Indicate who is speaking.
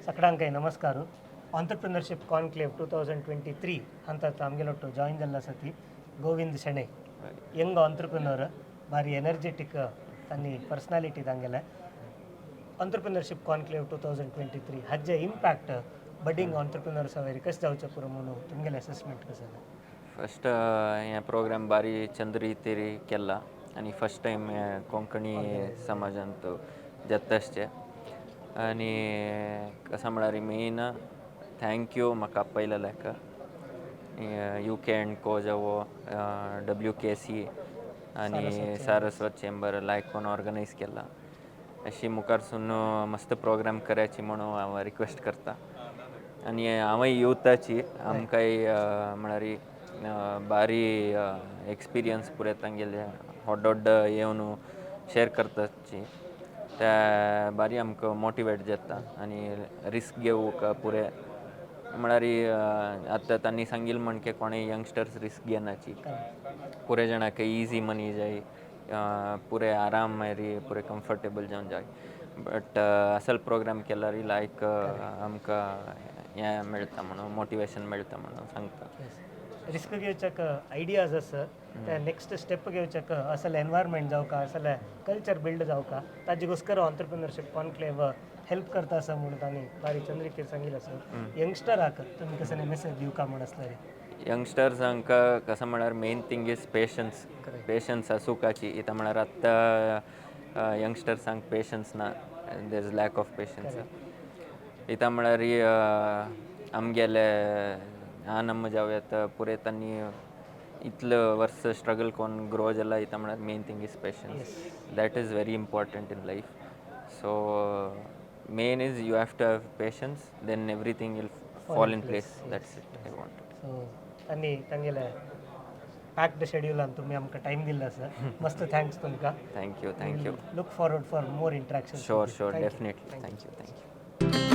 Speaker 1: ಸಕಡಾಂಕೈ ನಮಸ್ಕಾರ entrepreneurship conclave 2023 ಅಂತ ತಮಗೆಲೊಟ್ಟು join ಜಲ್ಲ ಸತಿ ಗೋವಿಂದ್ ಶೆಣೈ ಯಂಗ್ ಆಂಟ್ರಪ್ರಿನರ್ ಭಾರಿ ಎನರ್ಜೆಟಿಕ್ ತನ್ನ ಪರ್ಸನಾಲಿಟಿ ದಂಗೆಲ್ಲ ಆಂಟ್ರಪ್ರಿನರ್ಶಿಪ್ ಕಾನ್ಕ್ಲೇವ್ 2023 हज्जे इम्पैक्ट बडिंग ऑन्टरप्रिनर्स अवेरी कस जावचे पुरो म्हणून तुमगेले असेसमेंट कसं झालं
Speaker 2: फस्ट हे प्रोग्राम बारी चंद रितीरी केला आणि फस्ट टाइम कोंकणी समाजांत जत्तशे आणि कसा म्हळ्यार मेन थँक्यू म्हाका आपयला लेका UK&Co जावो WKC आणि सारस्वत चेंबर लायक कोण ऑर्गनायज केला अशी मुखारसून मस्त प्रोग्राम करायची म्हणून हांव रिक्वेस्ट करता आणि हांवूय युथाची आमकांय म्हळ्यार बारी एक्सपिरियन्स पुरे तांगेले व्हड येवन शेअर करताची त्या बारी आमकां मोटिवेट जाता आणि रिस्क घेवूंक पुरे म्हळ्यार आतां तांणी सांगिल्लें म्हण की कोणें यंगस्टर्स रिस्क घेनाची पुरे जाणांक इजी मनी जाय पुरे आराम मारी पुरे कम्फर्टेबल जावन जाय बट असल प्रोग्राम केल्यार लायक आमकां हें मेळटा म्हणून मोटिवेशन मेळटा म्हणून सांगता
Speaker 1: रिस्क घेवच्याक आयडियाज आसा त्या नेक्स्ट स्टेप घेवच्याक असल एनवायरमेंट जावका असल कल्चर बिल्ड जावका ताजेगोस्कर ऑन्टरप्रिनरशिप कॉन्क्लेव हेल्प करता असं म्हणून तांणी बारी चंद्रिकेर सांगिल्लें आसा यंगस्टराक तुमी कसं मेसेज दिवका म्हण आसलें
Speaker 2: यंगस्टर्सांक कसं म्हळ्यार मेन थिंग इज पेशन्स आसूंकाची इता म्हळ्यार आतां यंगस्टर्सांक पेशन्स ना there is lack of patience इता म्हळ्यार आमगेले नम्म जावयात पुरे तांणी इतले वर्स स्ट्रगल करून ग्रो जाला इता म्हळ्यार main thing is patience that is very important in life so main is you have to have patience then everything will fall in place that's it I want
Speaker 1: so तांणी तांगेले packed शेड्युलान तुमी आमकां time दिल्लो आसा मस्त thanks तुमकां
Speaker 2: thank you
Speaker 1: look forward for more interaction
Speaker 2: sure definitely thank you